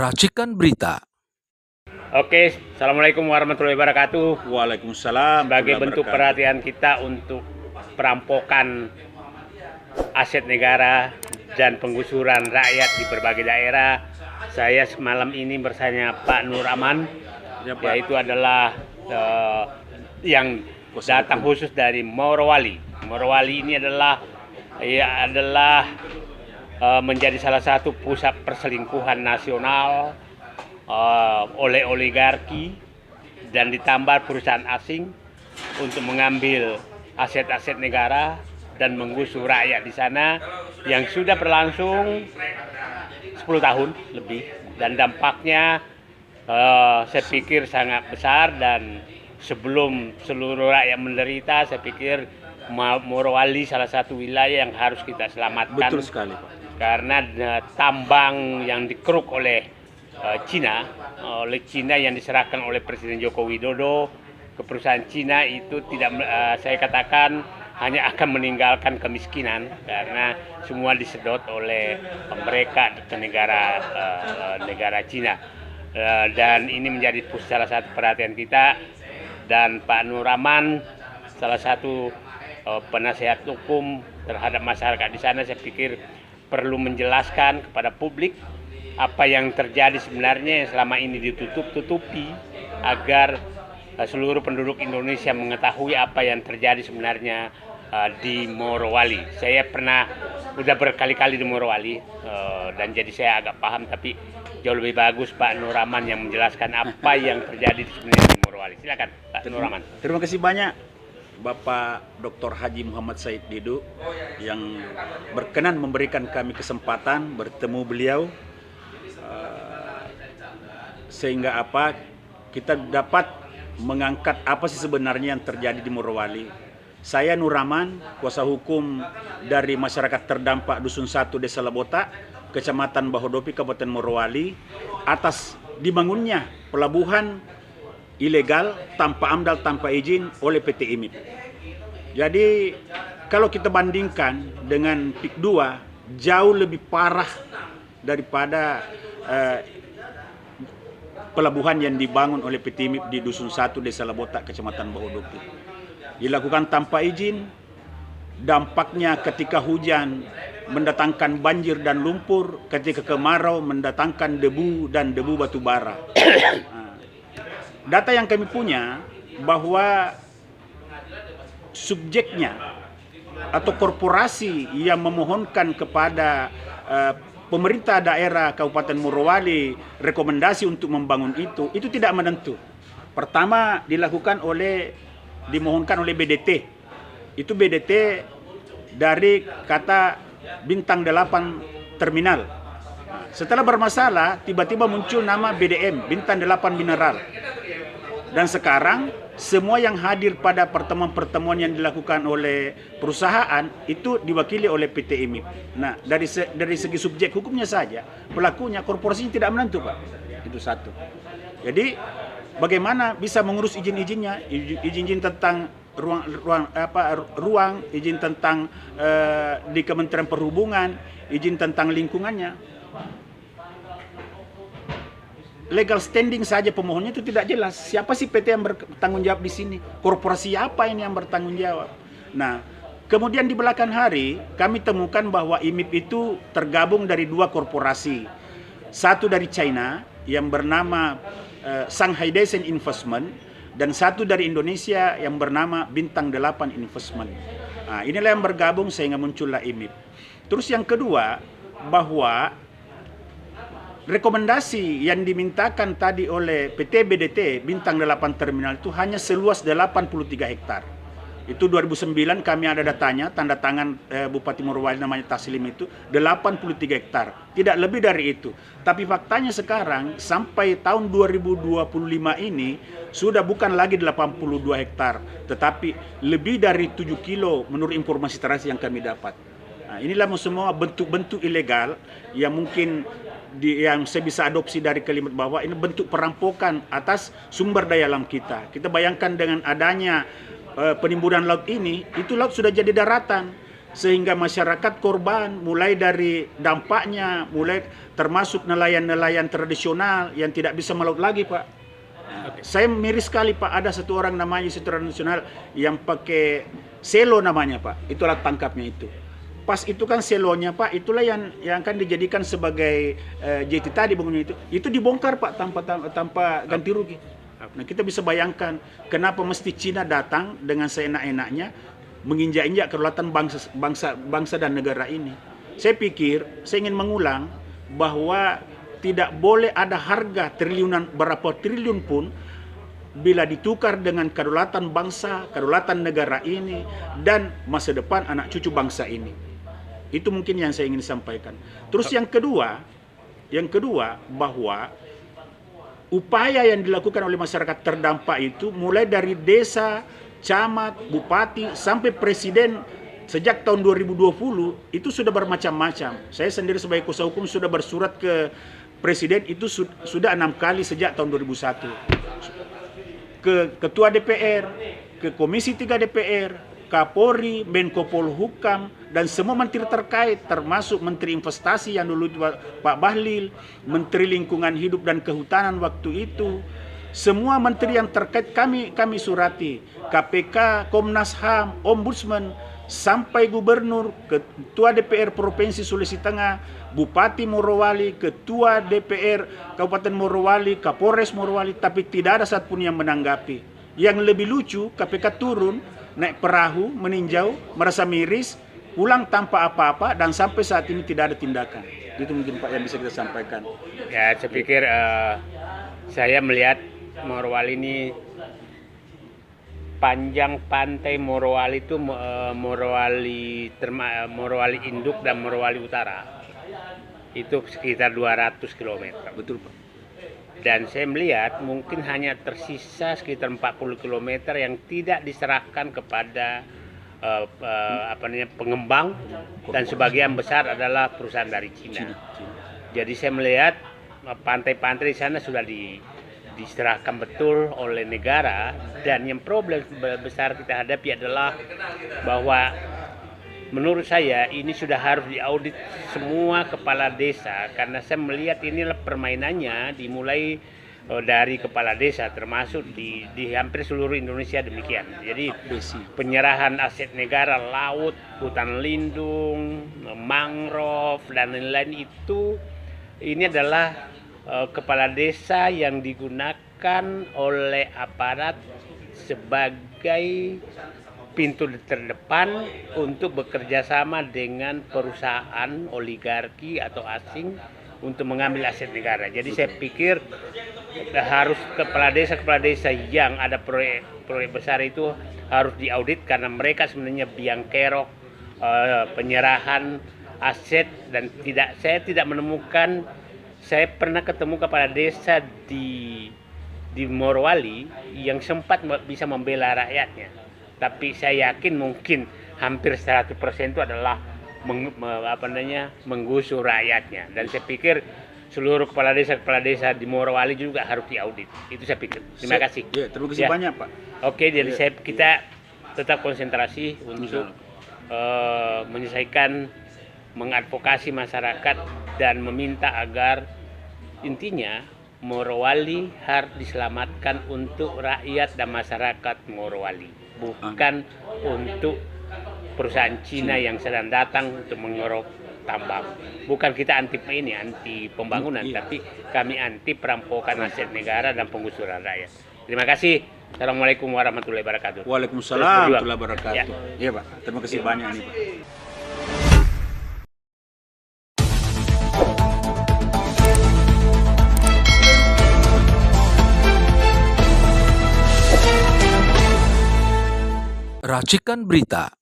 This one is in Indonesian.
Racikan Berita. Oke, Assalamualaikum warahmatullahi wabarakatuh. Waalaikumsalam. Sebagai bentuk perhatian kita untuk perampokan aset negara dan penggusuran rakyat di berbagai daerah, saya semalam ini bersama Pak Nur Aman, Ya, Pak. yaitu adalah yang datang khusus dari Morowali. Morowali ini adalah menjadi salah satu pusat perselingkuhan nasional oleh oligarki dan ditambah perusahaan asing untuk mengambil aset-aset negara dan menggusur rakyat di sana yang sudah berlangsung 10 tahun lebih, dan dampaknya saya pikir sangat besar. Dan sebelum seluruh rakyat menderita, saya pikir Morowali salah satu wilayah yang harus kita selamatkan. Betul sekali, Pak. Karena tambang yang dikeruk oleh Cina yang diserahkan oleh Presiden Joko Widodo ke perusahaan Cina itu tidak, saya katakan, hanya akan meninggalkan kemiskinan karena semua disedot oleh mereka ke negara Cina. Dan ini menjadi salah satu perhatian kita, dan Pak Nur Aman salah satu penasehat hukum terhadap masyarakat di sana, saya pikir perlu menjelaskan kepada publik apa yang terjadi sebenarnya yang selama ini ditutup-tutupi, agar seluruh penduduk Indonesia mengetahui apa yang terjadi sebenarnya di Morowali. Saya udah berkali-kali di Morowali, dan jadi saya agak paham, tapi jauh lebih bagus Pak Nur Aman yang menjelaskan apa yang terjadi sebenarnya di Morowali. Silakan Pak Nur Aman. Terima kasih banyak Bapak Dr. Haji Muhammad Said Didu yang berkenan memberikan kami kesempatan bertemu beliau, sehingga kita dapat mengangkat apa sih sebenarnya yang terjadi di Morowali. Saya Nur Aman, kuasa hukum dari masyarakat terdampak Dusun 1 Desa Lebota, Kecamatan Bahodopi, Kabupaten Morowali, atas dibangunnya pelabuhan ilegal tanpa AMDAL, tanpa izin oleh PT IMIP. Jadi kalau kita bandingkan dengan PIK 2, jauh lebih parah daripada pelabuhan yang dibangun oleh PT IMIP di Dusun 1 Desa Lebota, Kecamatan Bahodopi. Dilakukan tanpa izin, dampaknya ketika hujan mendatangkan banjir dan lumpur, ketika kemarau mendatangkan debu dan debu batu bara. Data yang kami punya bahwa subjeknya atau korporasi yang memohonkan kepada pemerintah daerah Kabupaten Morowali rekomendasi untuk membangun itu tidak menentu. Pertama dimohonkan oleh BDT. Itu BDT dari kata Bintang 8 Terminal. Setelah bermasalah, tiba-tiba muncul nama BDM, Bintang 8 Mineral. Dan sekarang semua yang hadir pada pertemuan-pertemuan yang dilakukan oleh perusahaan itu diwakili oleh PT IMIP. Nah, dari segi subjek hukumnya saja, pelakunya korporasinya tidak menentu, Pak. Itu satu. Jadi bagaimana bisa mengurus izin-izinnya, izin tentang ruang, izin tentang di Kementerian Perhubungan, izin tentang lingkungannya. Legal standing saja pemohonnya itu tidak jelas. Siapa sih PT yang bertanggung jawab di sini? Korporasi apa ini yang bertanggung jawab? Nah, kemudian di belakang hari kami temukan bahwa IMIP itu tergabung dari dua korporasi. Satu dari China yang bernama Shanghai Design Investment, dan satu dari Indonesia yang bernama Bintang 8 Investment. Nah, inilah yang bergabung sehingga muncullah IMIP. Terus yang kedua, bahwa rekomendasi yang dimintakan tadi oleh PT BDT Bintang 8 Terminal itu hanya seluas 83 hektar. Itu 2009 kami ada datanya, tanda tangan Bupati Morowali namanya Taslim itu 83 hektar. Tidak lebih dari itu. Tapi faktanya sekarang sampai tahun 2025 ini sudah bukan lagi 82 hektar, tetapi lebih dari 7 kilo menurut informasi terakhir yang kami dapat. Nah, inilah semua bentuk-bentuk ilegal yang mungkin yang saya bisa adopsi dari kalimat bahwa ini bentuk perampokan atas sumber daya alam kita. Kita bayangkan dengan adanya penimbunan laut ini, itu laut sudah jadi daratan. sehingga masyarakat korban mulai dari dampaknya, mulai termasuk nelayan-nelayan tradisional yang tidak bisa melaut lagi, Pak. Saya miris sekali, Pak, ada satu orang namanya tradisional yang pakai selo namanya, Pak. Itu alat tangkapnya itu. Pas itu kan selonya, Pak, itulah yang akan dijadikan sebagai JT tadi bangunnya itu dibongkar, Pak, tanpa ganti rugi. Nah, kita bisa bayangkan kenapa mesti Cina datang dengan seenak-enaknya menginjak-injak kedaulatan bangsa dan negara ini. Saya pikir, saya ingin mengulang bahwa tidak boleh ada harga berapa triliun pun bila ditukar dengan kedaulatan bangsa, kedaulatan negara ini, dan masa depan anak cucu bangsa ini. Itu mungkin yang saya ingin sampaikan. Terus yang kedua bahwa upaya yang dilakukan oleh masyarakat terdampak itu mulai dari desa, camat, bupati, sampai presiden sejak tahun 2020 itu sudah bermacam-macam. Saya sendiri sebagai kuasa hukum sudah bersurat ke presiden itu sudah 6 kali sejak tahun 2001. Ke Ketua DPR, ke Komisi 3 DPR, Kapolri, Menko Polhukam, dan semua menteri terkait, termasuk Menteri Investasi yang dulu Pak Bahlil, Menteri Lingkungan Hidup dan Kehutanan waktu itu. Semua menteri yang terkait kami surati, KPK, Komnas HAM, Ombudsman, sampai Gubernur, Ketua DPR Provinsi Sulawesi Tengah, Bupati Morowali, Ketua DPR Kabupaten Morowali, Kapolres Morowali, tapi tidak ada satupun yang menanggapi. Yang lebih lucu, KPK turun, naik perahu, meninjau, merasa miris, pulang tanpa apa-apa, dan sampai saat ini tidak ada tindakan. Itu mungkin, Pak, yang bisa kita sampaikan. Ya, saya pikir saya melihat Morowali ini panjang pantai Morowali itu Morowali Induk dan Morowali Utara itu sekitar 200 km. Betul, Pak. Dan saya melihat mungkin hanya tersisa sekitar 40 km yang tidak diserahkan kepada pengembang, dan sebagian besar adalah perusahaan dari Cina. Jadi saya melihat pantai-pantai di sana sudah diserahkan betul oleh negara, dan yang problem besar kita hadapi adalah bahwa menurut saya ini sudah harus diaudit semua kepala desa, karena saya melihat inilah permainannya dimulai dari kepala desa, termasuk di hampir seluruh Indonesia demikian. Jadi penyerahan aset negara, laut, hutan lindung, mangrove, dan lain-lain itu, ini adalah kepala desa yang digunakan oleh aparat sebagai pintu terdepan untuk bekerja sama dengan perusahaan oligarki atau asing untuk mengambil aset negara. Jadi saya pikir harus kepala desa yang ada proyek besar itu harus diaudit, karena mereka sebenarnya biang kerok penyerahan aset, dan saya tidak menemukan. Saya pernah ketemu kepala desa di Morowali yang sempat bisa membela rakyatnya, tapi saya yakin mungkin hampir 100% itu adalah menggusur rakyatnya. Dan saya pikir seluruh kepala desa di Morowali juga harus diaudit. Itu saya pikir. Terima kasih. Ya, terima kasih banyak, Pak. Oke, jadi kita tetap konsentrasi untuk menyelesaikan, mengadvokasi masyarakat dan meminta agar intinya Morowali harus diselamatkan untuk rakyat dan masyarakat Morowali, bukan untuk perusahaan Cina yang sedang datang untuk mengeruk tambang. Bukan kita anti pembangunan, tapi kami anti perampokan aset negara dan penggusuran rakyat. Terima kasih. Assalamualaikum warahmatullahi wabarakatuh. Waalaikumsalam warahmatullahi wabarakatuh. Iya, Pak. Terima kasih banyak nih, Pak. Racikan Berita